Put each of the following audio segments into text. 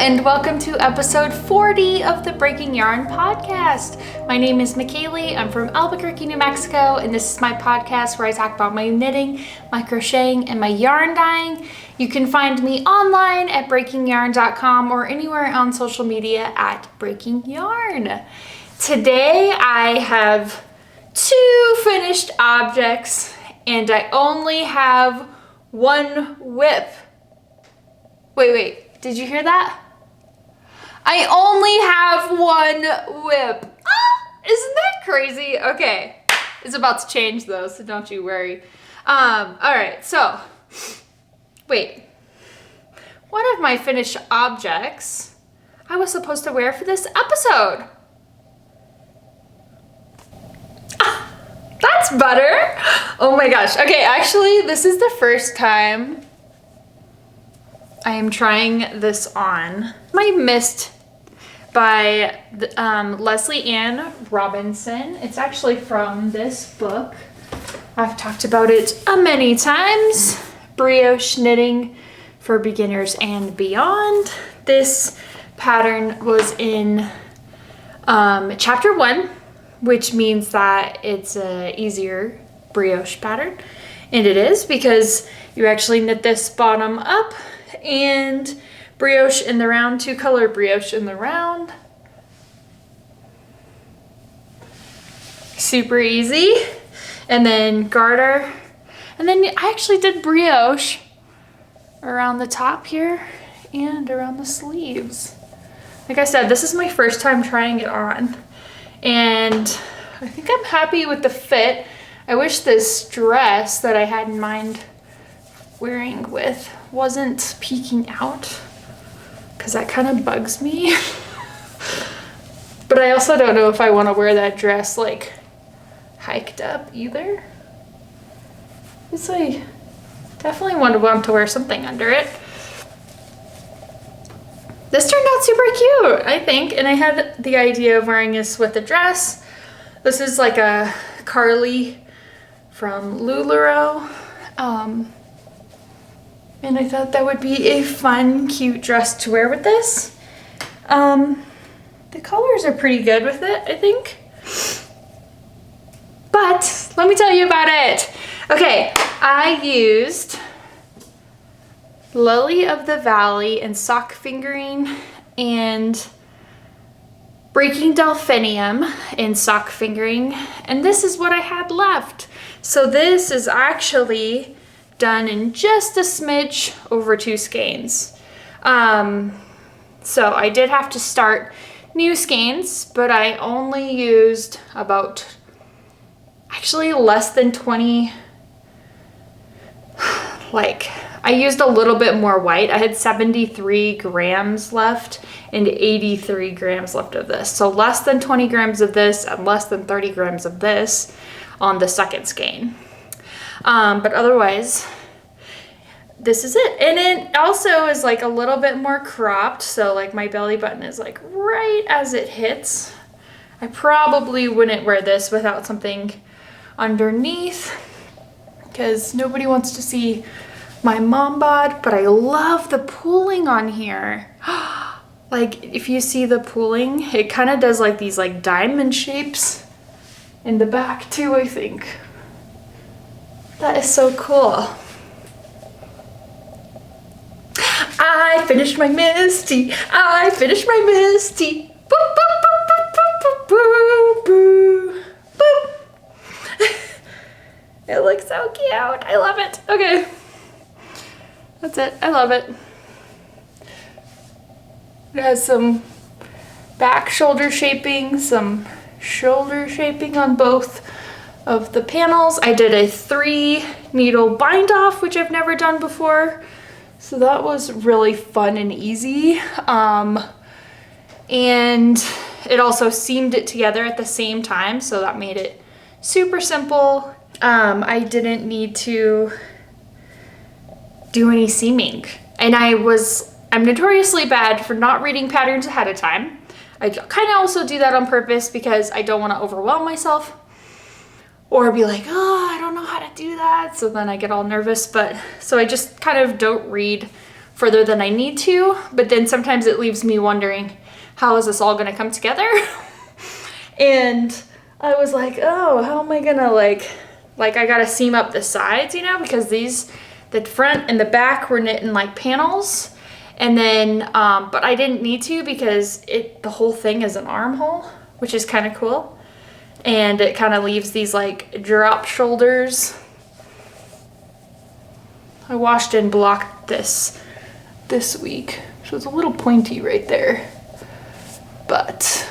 and welcome to episode 40 of the Breaking Yarn podcast. My name is Mikaylee. I'm from Albuquerque, New Mexico, and this is my podcast where I talk about my knitting, my crocheting, and my yarn dyeing. You can find me online at breakingyarn.com or anywhere on social media at Breaking Yarn. Today I have 2 finished objects and I only have one whip. Wait, did you hear that? I only have one whip. Isn't that crazy? Okay, it's about to change though, so don't you worry. All right, so, wait. One of my finished objects I was supposed to wear for this episode. That's butter. Oh my gosh. Okay, actually, this is the first time I am trying this on. My Mist by Lesley Ann Robinson. It's actually from this book. I've talked about it many times. Brioche Knitting for Beginners and Beyond. This pattern was in chapter 1, which means that it's a easier brioche pattern. And it is, because you actually knit this bottom up and brioche in the round, 2-color brioche in the round. Super easy. And then garter. And then I actually did brioche around the top here and around the sleeves. Like I said, this is my first time trying it on. And I think I'm happy with the fit. I wish this dress that I had in mind wearing with wasn't peeking out, because that kind of bugs me. But I also don't know if I want to wear that dress like hiked up either. It's like, definitely want to wear something under it. This turned out super cute, I think, and I had the idea of wearing this with a dress. This is like a Carly from LuLaRoe. And I thought that would be a fun, cute dress to wear with this. The colors are pretty good with it, I think. But let me tell you about it. Okay, I used Lily of the Valley and sock fingering and Breaking Delphinium in sock fingering, and this is what I had left. So this is actually done in just a smidge over 2 skeins. So I did have to start new skeins, but I only used about, actually less than 20, I used a little bit more white. I had 73 grams left and 83 grams left of this. So less than 20 grams of this and less than 30 grams of this on the second skein. But otherwise, this is it. And it also is like a little bit more cropped. So like my belly button is like right as it hits. I probably wouldn't wear this without something underneath, because nobody wants to see my mom bod, but I love the pooling on here. Like if you see the pooling, it kind of does like these like diamond shapes in the back too, I think. That is so cool. I finished my Misty. I finished my Misty. Boop, boop, boop, boop, boop, boop, boop, boop. It looks so cute. I love it. Okay. That's it. I love it. It has some back shoulder shaping, some shoulder shaping on both of the panels. I did a 3 needle bind off, which I've never done before. So that was really fun and easy. And it also seamed it together at the same time, so that made it super simple. I didn't need to do any seaming. And I'm notoriously bad for not reading patterns ahead of time. I kind of also do that on purpose because I don't want to overwhelm myself or be like, oh, I don't know how to do that. So then I get all nervous. So I just kind of don't read further than I need to, but then sometimes it leaves me wondering, how is this all gonna come together? And I was like, oh, how am I gonna like I gotta seam up the sides, you know, because the front and the back were knit in like panels. And then, but I didn't need to because the whole thing is an armhole, which is kind of cool. And it kind of leaves these like drop shoulders. I washed and blocked this week. So it's a little pointy right there. But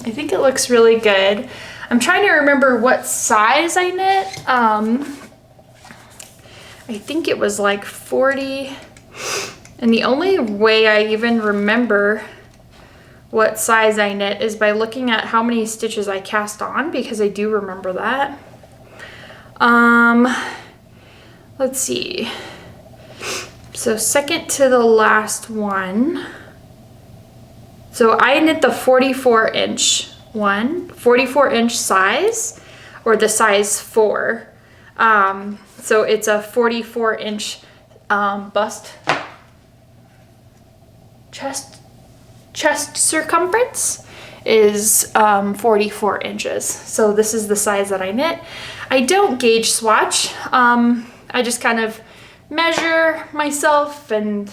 I think it looks really good. I'm trying to remember what size I knit. I think it was like 40. And the only way I even remember what size I knit is by looking at how many stitches I cast on, because I do remember that. Let's see. So second to the last one. So I knit the 44-inch one, 44-inch size, or the size 4. So it's a 44-inch bust chest circumference is 44 inches. So this is the size that I knit. I don't gauge swatch. I just kind of measure myself and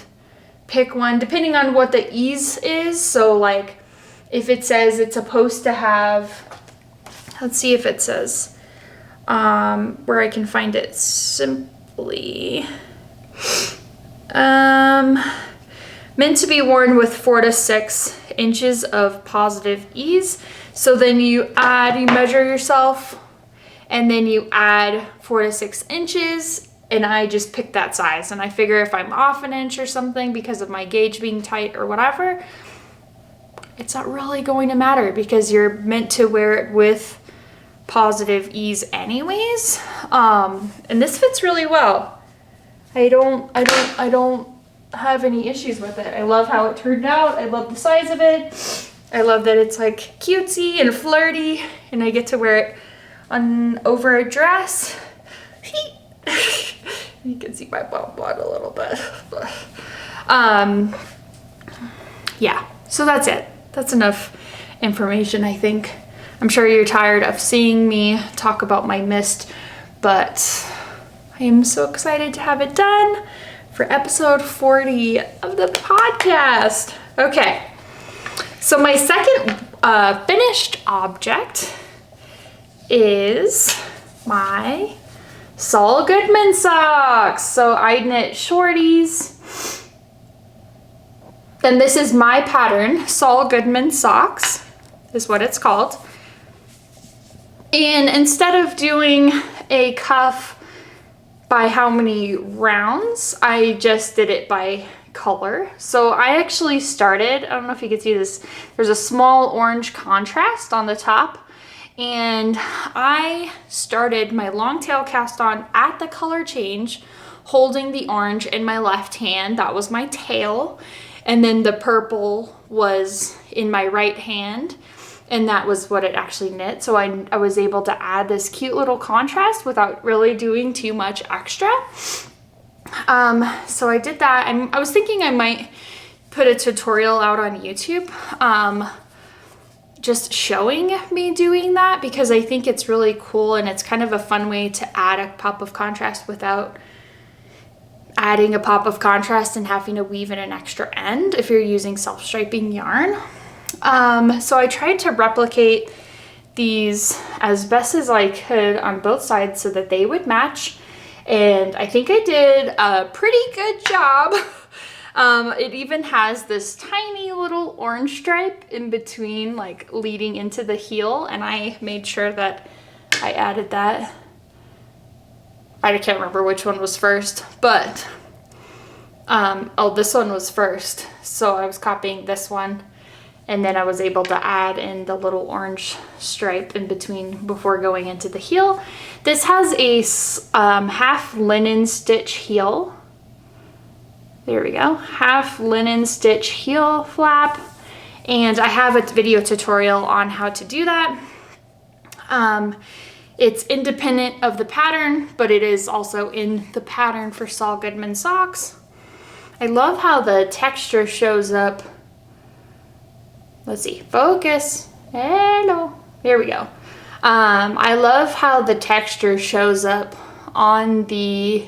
pick one depending on what the ease is. So like if it says it's supposed to have, let's see if it says where I can find it simply. Meant to be worn with 4 to 6 inches of positive ease. So then you measure yourself, and then you add 4 to 6 inches, and I just pick that size. And I figure if I'm off an inch or something because of my gauge being tight or whatever, it's not really going to matter because you're meant to wear it with positive ease anyways. And this fits really well. I don't have any issues with it. I love how it turned out. I love the size of it. I love that it's like cutesy and flirty, and I get to wear it over a dress. You can see my bum butt a little bit. Yeah, so that's it. That's enough information, I think. I'm sure you're tired of seeing me talk about my mist, but I am so excited to have it done for episode 40 of the podcast. Okay, so my second finished object is my Saul Goodman socks. So I knit shorties, and this is my pattern. Saul Goodman socks is what it's called. And instead of doing a cuff by how many rounds, I just did it by color. So I actually started, I don't know if you can see this, there's a small orange contrast on the top, and I started my long tail cast on at the color change, holding the orange in my left hand. That was my tail, and then the purple was in my right hand, and that was what it actually knit. So I was able to add this cute little contrast without really doing too much extra. So I did that. I was thinking I might put a tutorial out on YouTube just showing me doing that, because I think it's really cool and it's kind of a fun way to add a pop of contrast without adding a pop of contrast and having to weave in an extra end if you're using self-striping yarn. So I tried to replicate these as best as I could on both sides so that they would match, and I think I did a pretty good job. It even has this tiny little orange stripe in between, like leading into the heel, and I made sure that I added that. I can't remember which one was first, but oh, this one was first, so I was copying this one. And then I was able to add in the little orange stripe in between before going into the heel. This has a half linen stitch heel. There we go, half linen stitch heel flap. And I have a video tutorial on how to do that. It's independent of the pattern, but it is also in the pattern for Saul Goodman socks. I love how the texture shows up. Let's see, focus. Hello, there we go. I love how the texture shows up on the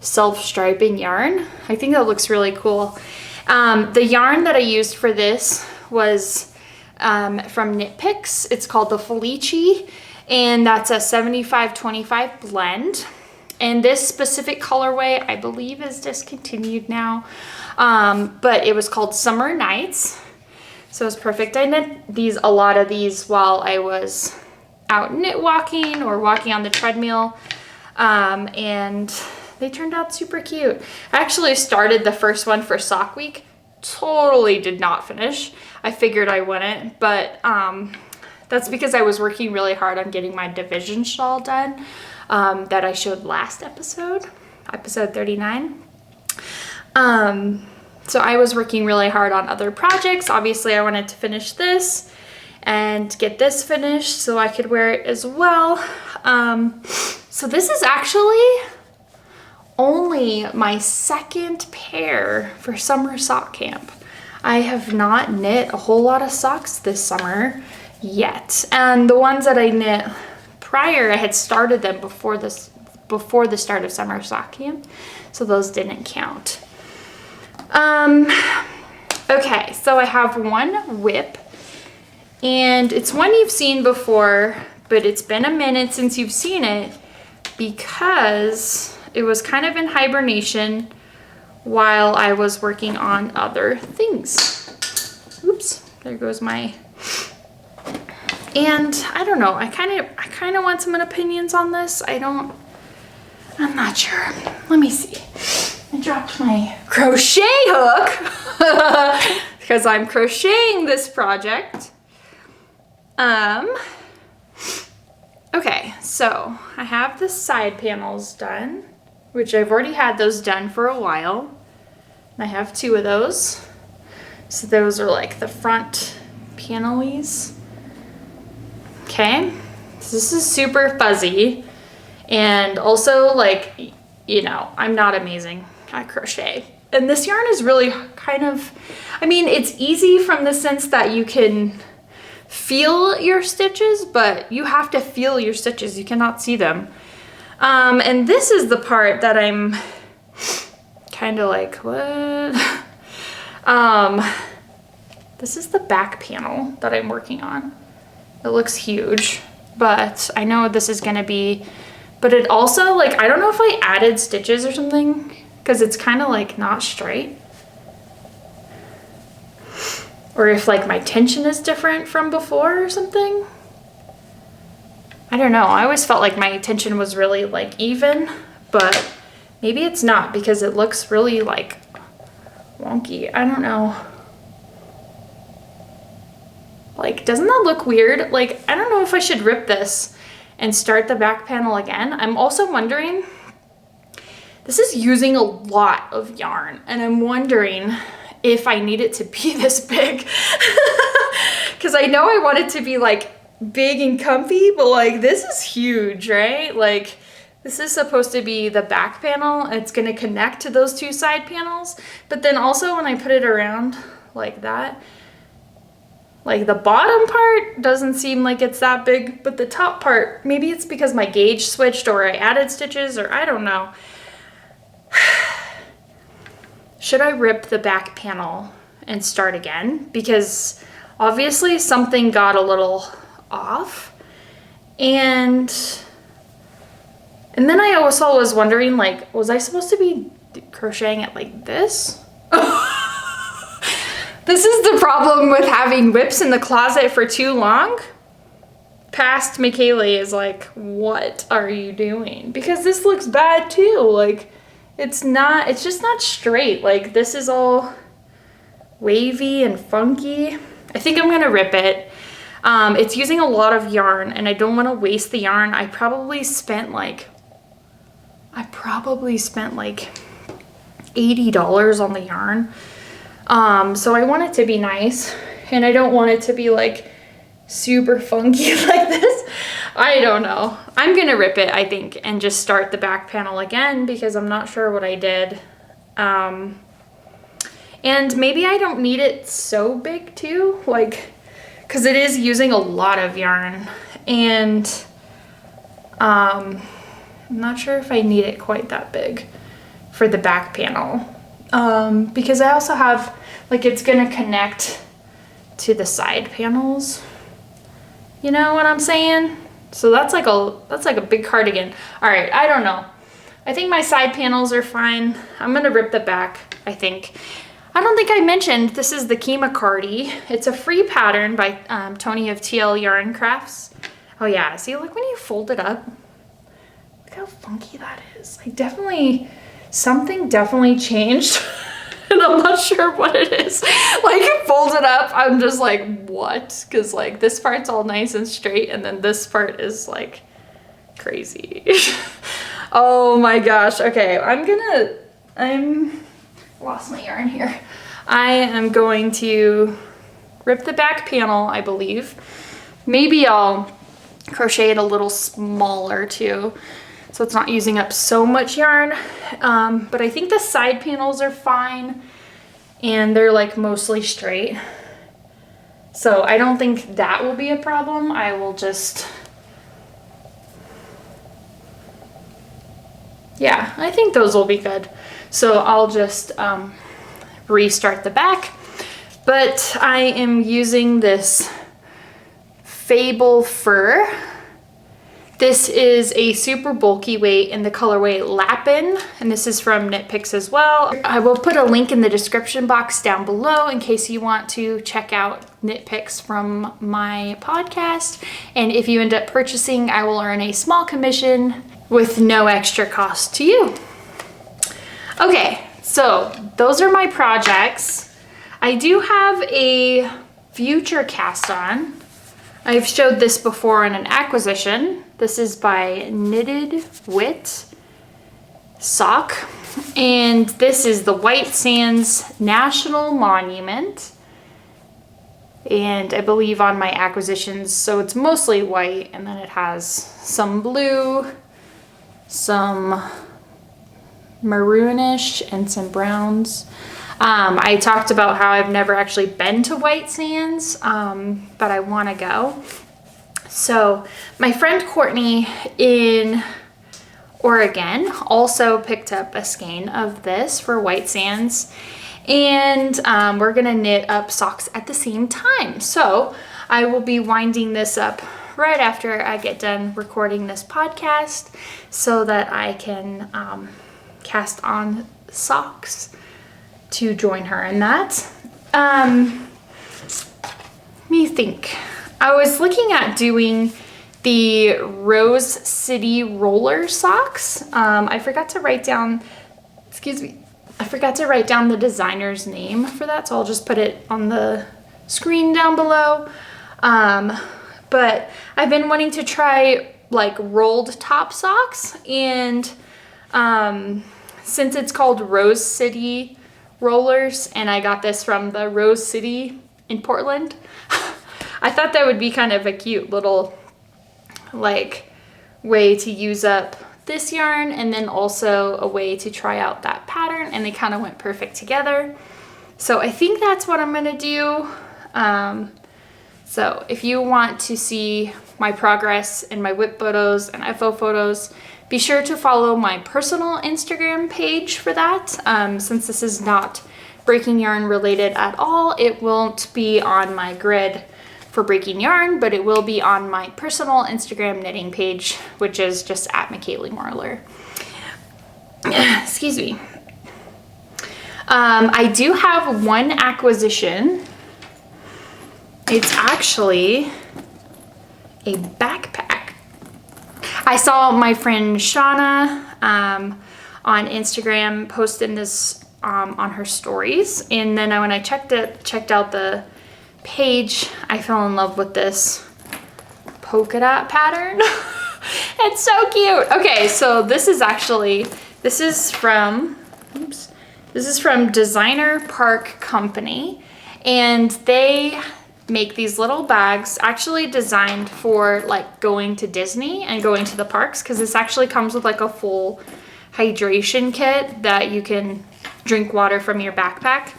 self-striping yarn. I think that looks really cool. The yarn that I used for this was from KnitPicks. It's called the Felici, and that's a 75-25 blend. And this specific colorway, I believe, is discontinued now, but it was called Summer Nights. So it's perfect. I knit a lot of these while I was out knit walking or walking on the treadmill, and they turned out super cute. I actually started the first one for Sock Week. Totally did not finish. I figured I wouldn't, but that's because I was working really hard on getting my division shawl done that I showed last episode 39. So I was working really hard on other projects. Obviously, I wanted to finish this and get this finished so I could wear it as well. So this is actually only my second pair for summer sock camp. I have not knit a whole lot of socks this summer yet. And the ones that I knit prior, I had started them before the start of summer sock camp. So those didn't count. Okay, so I have one whip, and it's one you've seen before, but it's been a minute since you've seen it because it was kind of in hibernation while I was working on other things. Oops, there goes my... And I don't know, I kind of want some opinions on this. I'm not sure. Let me see. I dropped my crochet hook because I'm crocheting this project. Okay, so I have the side panels done, which I've already had those done for a while. I have 2 of those. So those are like the front panelies. Okay, so this is super fuzzy, and also, like, you know, I'm not amazing at crochet. And this yarn is really kind of, I mean, it's easy from the sense that you can feel your stitches, but you have to feel your stitches. You cannot see them. And this is the part that I'm kind of like, what? This is the back panel that I'm working on. It looks huge, but I know this is gonna be, but it also, like, I don't know if I added stitches or something, because it's kind of like not straight. Or if like my tension is different from before or something. I don't know, I always felt like my tension was really like even, but maybe it's not because it looks really like wonky. I don't know. Like, doesn't that look weird? Like, I don't know if I should rip this and start the back panel again. I'm also wondering, this is using a lot of yarn, and I'm wondering if I need it to be this big. Because I know I want it to be like big and comfy, but like this is huge, right? Like this is supposed to be the back panel. It's going to connect to those 2 side panels. But then also when I put it around like that, like the bottom part doesn't seem like it's that big, but the top part, maybe it's because my gauge switched or I added stitches, or I don't know. Should I rip the back panel and start again? Because obviously something got a little off. And then I also was wondering, like, was I supposed to be crocheting it like this? This is the problem with having whips in the closet for too long. Past Mikaylee is like, what are you doing? Because this looks bad too. Like, it's just not straight. Like, this is all wavy and funky. I think I'm gonna rip it. It's using a lot of yarn and I don't want to waste the yarn. I probably spent like $80 on the yarn. So I want it to be nice, and I don't want it to be like super funky like this. I don't know. I'm gonna rip it, I think, and just start the back panel again because I'm not sure what I did. And maybe I don't need it so big too, like, because it is using a lot of yarn. And I'm not sure if I need it quite that big for the back panel. Because I also have, like, it's gonna connect to the side panels. You know what I'm saying? So that's like a big cardigan. All right, I don't know. I think my side panels are fine. I'm gonna rip the back, I think. I don't think I mentioned this is the Kima Cardi. It's a free pattern by Tony of TL Yarn Crafts. Oh yeah, see, look when you fold it up. Look how funky that is. Something definitely changed. And I'm not sure what it is. Like, fold it up, I'm just like, what? Because like this part's all nice and straight, and then this part is like crazy. Oh my gosh. Okay, I'm lost my yarn here. I am going to rip the back panel, I believe. Maybe I'll crochet it a little smaller too, so it's not using up so much yarn. But I think the side panels are fine, and they're like mostly straight. So I don't think that will be a problem. I will just, yeah, I think those will be good. So I'll just restart the back. But I am using this Fable Fur. This is a super bulky weight in the colorway Lapin, and this is from KnitPicks as well. I will put a link in the description box down below in case you want to check out KnitPicks from my podcast. And if you end up purchasing, I will earn a small commission with no extra cost to you. Okay, so those are my projects. I do have a future cast on. I've showed this before in an acquisition. This is by Knitted Wit Sock. And this is the White Sands National Monument. And I believe on my acquisitions, so it's mostly white, and then it has some blue, some maroonish, and some browns. I talked about how I've never actually been to White Sands, but I want to go. So my friend Courtney in Oregon also picked up a skein of this for White Sands, and we're gonna knit up socks at the same time. So I will be winding this up right after I get done recording this podcast so that I can cast on socks to join her in that. Let me think. I was looking at doing the Rose City roller socks. I forgot to write down, I forgot to write down the designer's name for that, so I'll just put it on the screen down below. But I've been wanting to try like rolled top socks, and since it's called Rose City rollers, and I got this from the Rose City in Portland, I thought that would be kind of a cute little like way to use up this yarn, and then also a way to try out that pattern, and they kind of went perfect together. So I think that's what I'm gonna do. So if you want to see my progress in my whip photos and FO photos, be sure to follow my personal Instagram page for that. Since this is not breaking yarn related at all, it won't be on my grid for breaking yarn, but it will be on my personal Instagram knitting page, which is just at Mikaylee Marler. Excuse me. I do have one acquisition. It's actually a backpack. I saw my friend Shauna on Instagram posting this on her stories, and then when I checked out the page, I fell in love with this polka dot pattern. It's so cute. Okay, so this is from Designer Park Company, and they make these little bags actually designed for like going to Disney and going to the parks, because this actually comes with like a full hydration kit that you can drink water from your backpack.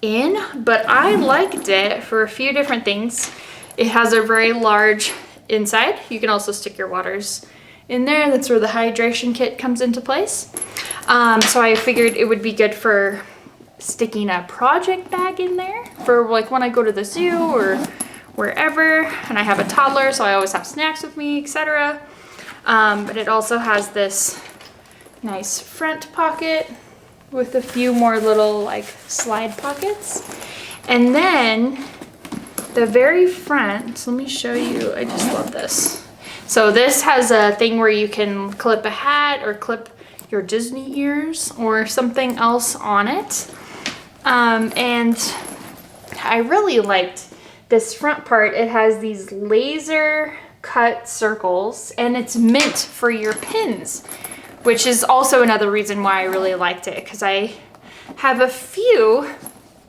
in, but I liked it for a few different things. It has a very large inside. You can also stick your waters in there. That's where the hydration kit comes into place. So I figured it would be good for sticking a project bag in there for like when I go to the zoo or wherever, and I have a toddler, so I always have snacks with me, etc. But it also has this nice front pocket with a few more little like slide pockets. And then the very front, so let me show you, I just love this. So this has a thing where you can clip a hat or clip your Disney ears or something else on it. And I really liked this front part. It has these laser cut circles and it's meant for your pins, which is also another reason why I really liked it, because I have a few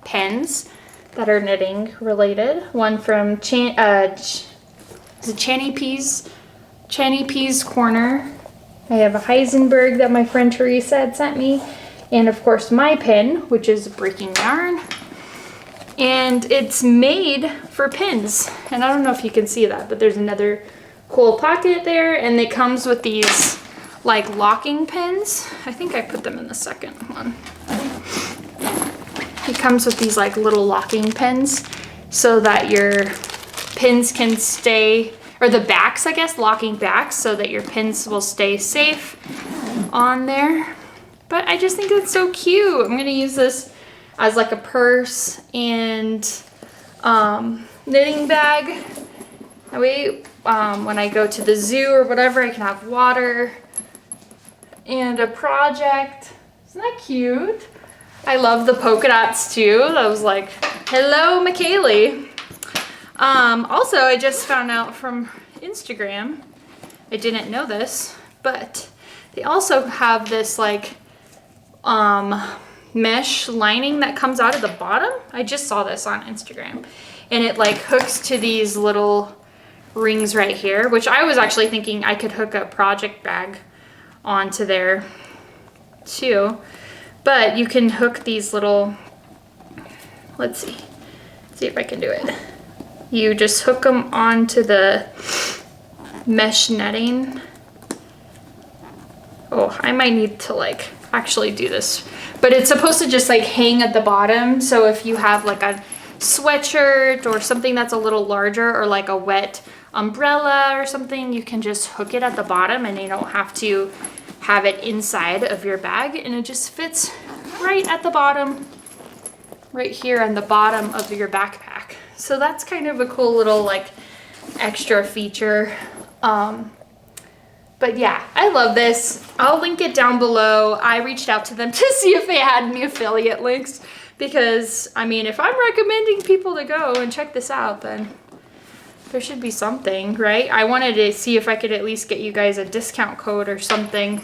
pins that are knitting related. One from Channy P's Corner. I have a Heisenberg that my friend Teresa had sent me. And of course my pin, which is breaking yarn. And it's made for pins. And I don't know if you can see that, but there's another cool pocket there. And it comes with these like locking pins. I think I put them in the second one. It comes with these like little locking pins so that your pins can stay, or the backs, I guess, locking backs so that your pins will stay safe on there. But I just think it's so cute. I'm gonna use this as like a purse and knitting bag. That way, when I go to the zoo or whatever, I can have water and a project. Isn't that cute? I love the polka dots too. That was like, hello, Mikaylee. Also, I just found out from Instagram, I didn't know this, but they also have this like mesh lining that comes out of the bottom. I just saw this on Instagram, and it like hooks to these little rings right here, which I was actually thinking I could hook a project bag onto there too, but you can hook these little, let's see if I can do it. You just hook them onto the mesh netting. Oh, I might need to like actually do this, but it's supposed to just like hang at the bottom. So if you have like a sweatshirt or something that's a little larger, or like a wet umbrella or something, you can just hook it at the bottom and you don't have to have it inside of your bag, and it just fits right at the bottom, right here on the bottom of your backpack. So that's kind of a cool little like extra feature. But yeah, I love this. I'll link it down below. I reached out to them to see if they had any affiliate links, because I mean, if I'm recommending people to go and check this out, then there should be something, right? I wanted to see if I could at least get you guys a discount code or something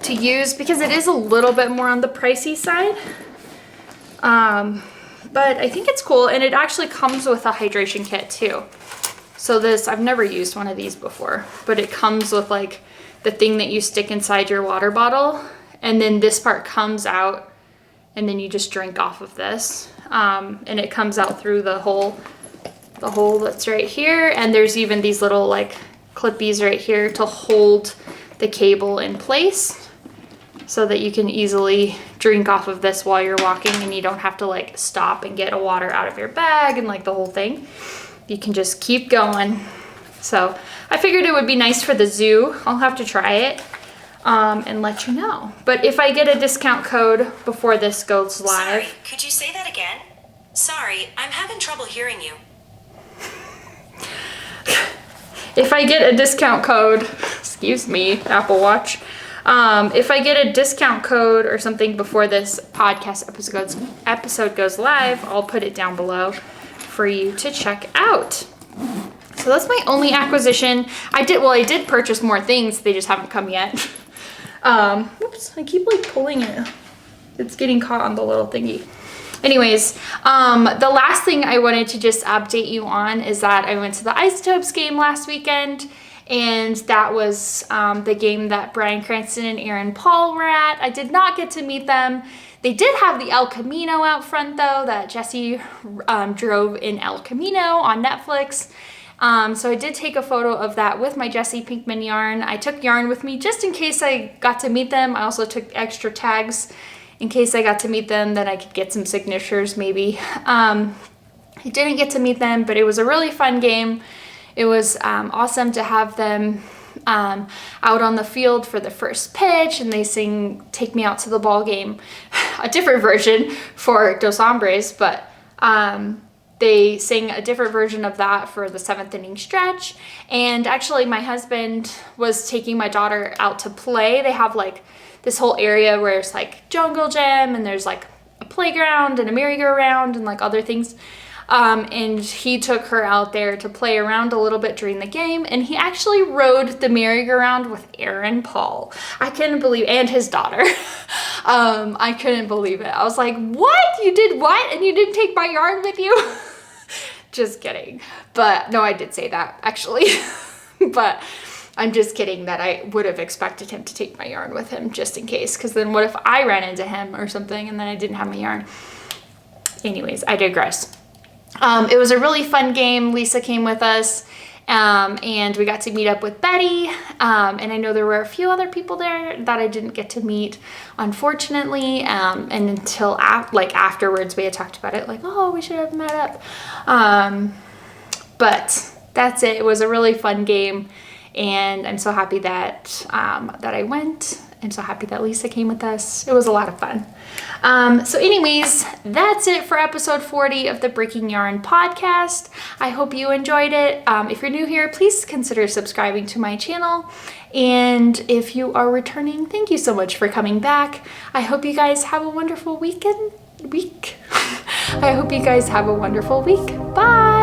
to use, because it is a little bit more on the pricey side. But I think it's cool, and it actually comes with a hydration kit too. So this, I've never used one of these before, but it comes with like the thing that you stick inside your water bottle, and then this part comes out, and then you just drink off of this. And it comes out through the hole that's right here, and there's even these little like clippies right here to hold the cable in place, so that you can easily drink off of this while you're walking, and you don't have to like stop and get a water out of your bag and like the whole thing. You can just keep going. So I figured it would be nice for the zoo. I'll have to try it and let you know. But if I get a discount code before this goes live. Sorry, could you say that again? Sorry, I'm having trouble hearing you. If I get a discount code, excuse me, Apple Watch. If I get a discount code or something before this podcast episode goes live, I'll put it down below for you to check out. So that's my only acquisition. I did purchase more things, they just haven't come yet. Oops, I keep like pulling it. It's getting caught on the little thingy. Anyways, the last thing I wanted to just update you on is that I went to the Isotopes game last weekend, And that was the game that Brian Cranston and Aaron Paul were at. I did not get to meet them. They did have the El Camino out front though, that Jesse drove in El Camino on Netflix. So I did take a photo of that with my Jesse Pinkman yarn. I took yarn with me just in case I got to meet them. I also took extra tags in case I got to meet them, then I could get some signatures maybe. I didn't get to meet them, but it was a really fun game. It was awesome to have them out on the field for the first pitch, and they sing Take Me Out to the Ball Game, a different version for Dos Hombres, but they sing a different version of that for the 7th inning stretch. And actually my husband was taking my daughter out to play. They have like this whole area where it's like jungle gym, and there's like a playground and a merry-go-round and like other things. And he took her out there to play around a little bit during the game, and he actually rode the merry-go-round with Aaron Paul. I couldn't believe, and his daughter. I couldn't believe it. I was like, what? You did what? And you didn't take my yarn with you? Just kidding. But no, I did say that actually. But I'm just kidding that I would have expected him to take my yarn with him just in case, because then what if I ran into him or something and then I didn't have my yarn? Anyways, I digress. It was a really fun game. Lisa came with us, and we got to meet up with Betty, and I know there were a few other people there that I didn't get to meet, unfortunately, and until afterwards we had talked about it, like, oh, we should have met up, but that's it. It was a really fun game, and I'm so happy that that I went. I'm so happy that Lisa came with us. It was a lot of fun. So anyways, that's it for episode 40 of the Breaking Yarn podcast. I hope you enjoyed it. If you're new here, please consider subscribing to my channel. And if you are returning, thank you so much for coming back. I hope you guys have a wonderful week. I hope you guys have a wonderful week. Bye.